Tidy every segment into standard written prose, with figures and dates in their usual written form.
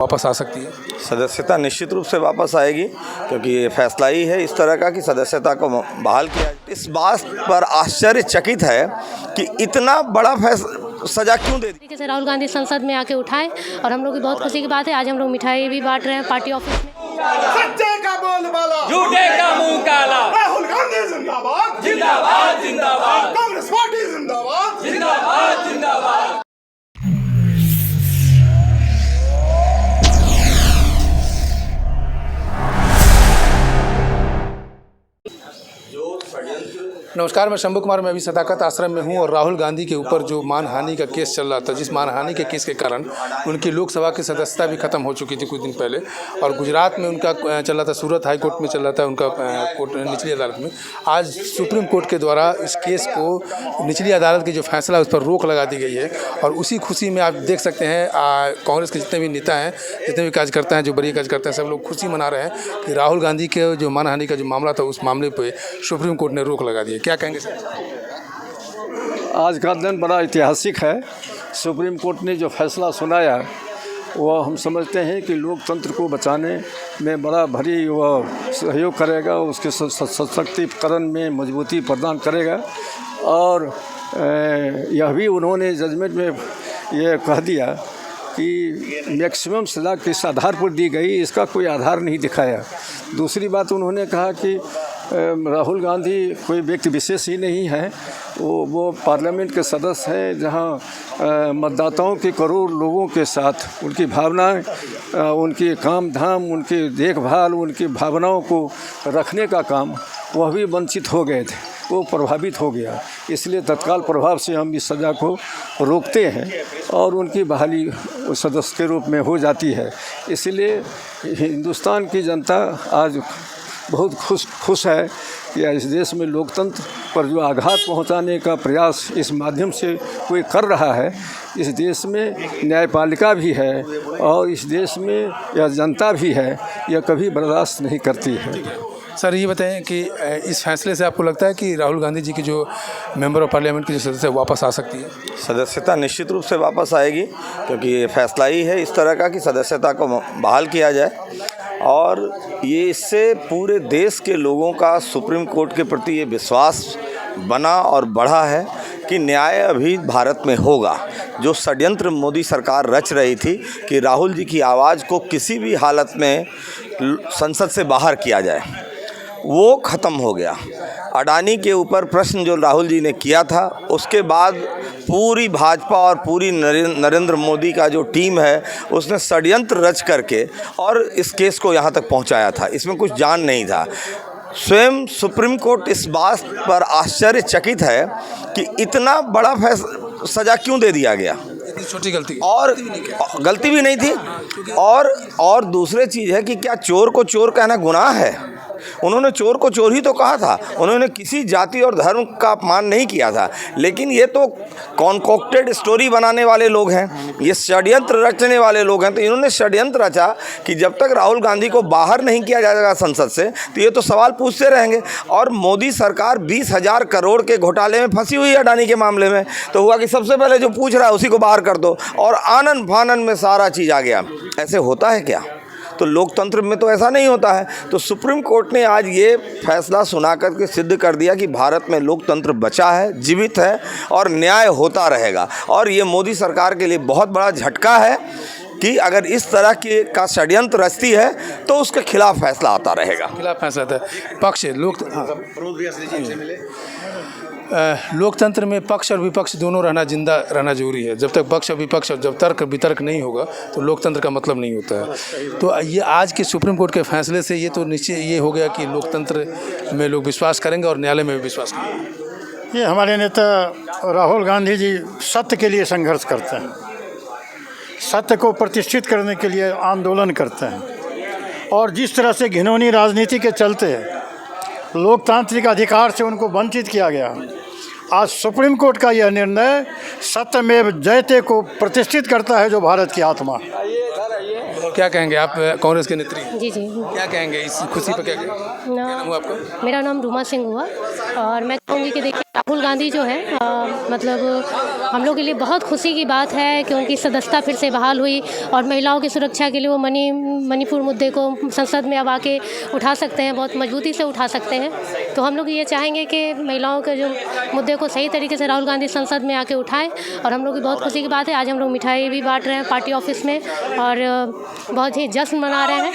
वापस आ सकती है? सदस्यता निश्चित रूप से वापस आएगी, क्योंकि ये फैसला ही है इस तरह का कि सदस्यता को बहाल किया। इस बात पर आश्चर्यचकित है कि इतना बड़ा सजा क्यों दे दी। तरीके से राहुल गांधी संसद में आके उठाए और हम लोग की बहुत खुशी की बात है। आज हम लोग मिठाई भी बांट रहे हैं पार्टी ऑफिस में। सच्चे का बोलबाला, झूठे का मुंह काला। राहुल गांधी जिंदाबाद, जिंदाबाद जिंदाबाद, कांग्रेस पार्टी जिंदाबाद, जिंदाबाद जिंदाबाद। नमस्कार, मैं शंभू कुमार। मैं अभी सदाकत आश्रम में हूं और राहुल गांधी के ऊपर जो मानहानि का केस चल रहा था, जिस मानहानि के केस के कारण उनकी लोकसभा की सदस्यता भी खत्म हो चुकी थी कुछ दिन पहले, और गुजरात में उनका चल रहा था, सूरत हाई कोर्ट में चल रहा था उनका कोर्ट, निचली अदालत में। आज सुप्रीम कोर्ट के द्वारा इस केस को, निचली अदालत की जो फैसला है उस पर रोक लगा दी गई है। और उसी खुशी में आप देख सकते हैं कांग्रेस के जितने भी नेता हैं, जितने भी कार्यकर्ता हैं, जो बड़ी कार्यकर्ता हैं, सब लोग खुशी मना रहे हैं कि राहुल गांधी के जो मानहानि का जो मामला था उस मामले पर सुप्रीम कोर्ट ने रोक लगा दी है। क्या कहेंगे सर? आज का दिन बड़ा ऐतिहासिक है। सुप्रीम कोर्ट ने जो फैसला सुनाया वह हम समझते हैं कि लोकतंत्र को बचाने में बड़ा भारी वह सहयोग करेगा, उसके सशक्तिकरण में मजबूती प्रदान करेगा। और यह भी उन्होंने जजमेंट में यह कह दिया कि मैक्सिमम सज़ा किस आधार पर दी गई, इसका कोई आधार नहीं दिखाया। दूसरी बात उन्होंने कहा कि राहुल गांधी कोई व्यक्ति विशेष ही नहीं है, वो पार्लियामेंट के सदस्य हैं, जहां मतदाताओं के करोड़ लोगों के साथ उनकी भावनाएं, उनकी काम धाम, उनकी देखभाल, उनकी भावनाओं को रखने का काम वह भी वंचित हो गए थे, वो प्रभावित हो गया। इसलिए तत्काल प्रभाव से हम इस सज़ा को रोकते हैं और उनकी बहाली सदस्य के रूप में हो जाती है। इसलिए हिंदुस्तान की जनता आज बहुत खुश है कि इस देश में लोकतंत्र पर जो आघात पहुंचाने का प्रयास इस माध्यम से कोई कर रहा है, इस देश में न्यायपालिका भी है और इस देश में यह जनता भी है, यह कभी बर्दाश्त नहीं करती है। सर, ये बताएं कि इस फैसले से आपको लगता है कि राहुल गांधी जी की जो मेंबर ऑफ पार्लियामेंट की जो सदस्य वापस आ सकती है? सदस्यता निश्चित रूप से वापस आएगी, क्योंकि ये फैसला ही है इस तरह का कि सदस्यता को बहाल किया जाए। और ये इससे पूरे देश के लोगों का सुप्रीम कोर्ट के प्रति ये विश्वास बना और बढ़ा है कि न्याय अभी भारत में होगा। जो षड्यंत्र मोदी सरकार रच रही थी कि राहुल जी की आवाज़ को किसी भी हालत में संसद से बाहर किया जाए, वो ख़त्म हो गया। अडानी के ऊपर प्रश्न जो राहुल जी ने किया था, उसके बाद पूरी भाजपा और पूरी नरेंद्र मोदी का जो टीम है, उसने षड्यंत्र रच करके और इस केस को यहाँ तक पहुँचाया था। इसमें कुछ जान नहीं था। स्वयं सुप्रीम कोर्ट इस बात पर आश्चर्यचकित है कि इतना बड़ा सजा क्यों दे दिया गया। इतनी छोटी गलती, और गलती भी नहीं थी। और दूसरी चीज़ है कि क्या चोर को चोर कहना गुनाह है? उन्होंने चोर को चोर ही तो कहा था, उन्होंने किसी जाति और धर्म का अपमान नहीं किया था। लेकिन ये तो कॉन्कॉक्टेड स्टोरी बनाने वाले लोग हैं, ये षड्यंत्र रचने वाले लोग हैं। तो इन्होंने षड्यंत्र रचा कि जब तक राहुल गांधी को बाहर नहीं किया जाएगा संसद से, तो ये तो सवाल पूछते रहेंगे। और मोदी सरकार 20,000 करोड़ के घोटाले में फंसी हुई है अडानी के मामले में। तो हुआ कि सबसे पहले जो पूछ रहा है उसी को बाहर कर दो, और आनन फानन में सारा चीज़ आ गया। ऐसे होता है क्या? तो लोकतंत्र में तो ऐसा नहीं होता है। तो सुप्रीम कोर्ट ने आज ये फैसला सुना करके सिद्ध कर दिया कि भारत में लोकतंत्र बचा है, जीवित है और न्याय होता रहेगा। और ये मोदी सरकार के लिए बहुत बड़ा झटका है कि अगर इस तरह की का षड्यंत्र रचती है तो उसके खिलाफ फैसला आता रहेगा। खिलाफ फैसला था पक्ष लोकतंत्र में पक्ष और विपक्ष दोनों जिंदा रहना जरूरी है। जब तक पक्ष और विपक्ष और जब तर्क वितर्क नहीं होगा तो लोकतंत्र का मतलब नहीं होता है। तो ये आज के सुप्रीम कोर्ट के फैसले से ये तो निश्चय ये हो गया कि लोकतंत्र में लोग विश्वास करेंगे और न्यायालय में भी विश्वास करेंगे। ये हमारे नेता राहुल गांधी जी सत्य के लिए संघर्ष करते हैं, सत्य को प्रतिष्ठित करने के लिए आंदोलन करते हैं। और जिस तरह से घिनौनी राजनीति के चलते लोकतांत्रिक अधिकार से उनको वंचित किया गया, आज सुप्रीम कोर्ट का यह निर्णय सत्यमेव जयते को प्रतिष्ठित करता है, जो भारत की आत्मा। क्या कहेंगे आप कांग्रेस के नेत्री? जी जी, क्या कहेंगे इस खुशी पर? क्या नाम हुआ आपका? मेरा नाम रूमा सिंह हुआ। और मैं कहूँगी कि देखिए, राहुल गांधी जो है मतलब हम लोग के लिए बहुत खुशी की बात है कि उनकी सदस्यता फिर से बहाल हुई और महिलाओं की सुरक्षा के लिए वो मणिपुर मुद्दे को संसद में अब आके उठा सकते हैं, बहुत मजबूती से उठा सकते हैं। तो हम लोग ये चाहेंगे कि महिलाओं के जो मुद्दे को सही तरीके से राहुल गांधी संसद में आके उठाएं और हम लोग की बहुत खुशी की बात है। आज हम लोग मिठाई भी बांट रहे हैं पार्टी ऑफिस में और बहुत ही जश्न मना रहे हैं।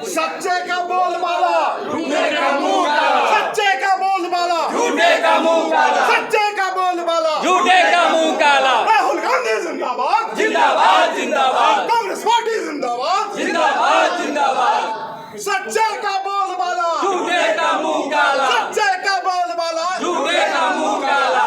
सच्चे का बोलबाला, सच्चे का बोलबाला, झूठे का मुंह काला, सच्चे का बोलबाला, झूठे का मुंह काला। राहुल गांधी जिंदाबाद, जिंदाबाद जिंदाबाद, कांग्रेस पार्टी जिंदाबाद, जिंदाबाद जिंदाबाद। सच्चे का बोलबाला, झूठे का मुंह काला, सच्चे का बोलबाला, झूठे का मुंह काला।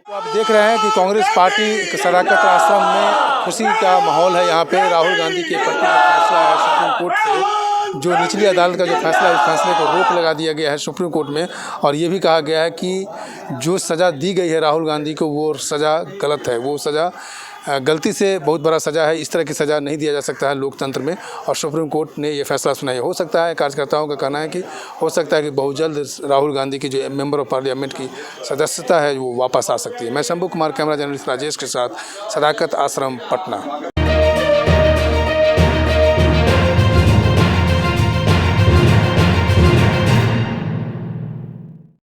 तो आप देख रहे हैं कि कांग्रेस पार्टी सदाकत आश्रम में खुशी का माहौल है। यहाँ पे राहुल गांधी के प्रति जो फैसला है सुप्रीम कोर्ट से, जो निचली अदालत का जो फैसला है, उस फैसले को रोक लगा दिया गया है सुप्रीम कोर्ट में। और ये भी कहा गया है कि जो सज़ा दी गई है राहुल गांधी को वो सज़ा गलत है, वो सज़ा गलती से बहुत बड़ा सज़ा है। इस तरह की सज़ा नहीं दिया जा सकता है लोकतंत्र में और सुप्रीम कोर्ट ने ये फैसला सुनाया। हो सकता है कार्यकर्ताओं का कहना है कि हो सकता है कि बहुत जल्द राहुल गांधी की जो मेंबर ऑफ पार्लियामेंट की सदस्यता है वो वापस आ सकती है। मैं शंभू कुमार, कैमरा जर्नलिस्ट राजेश के साथ, सदाकत आश्रम, पटना।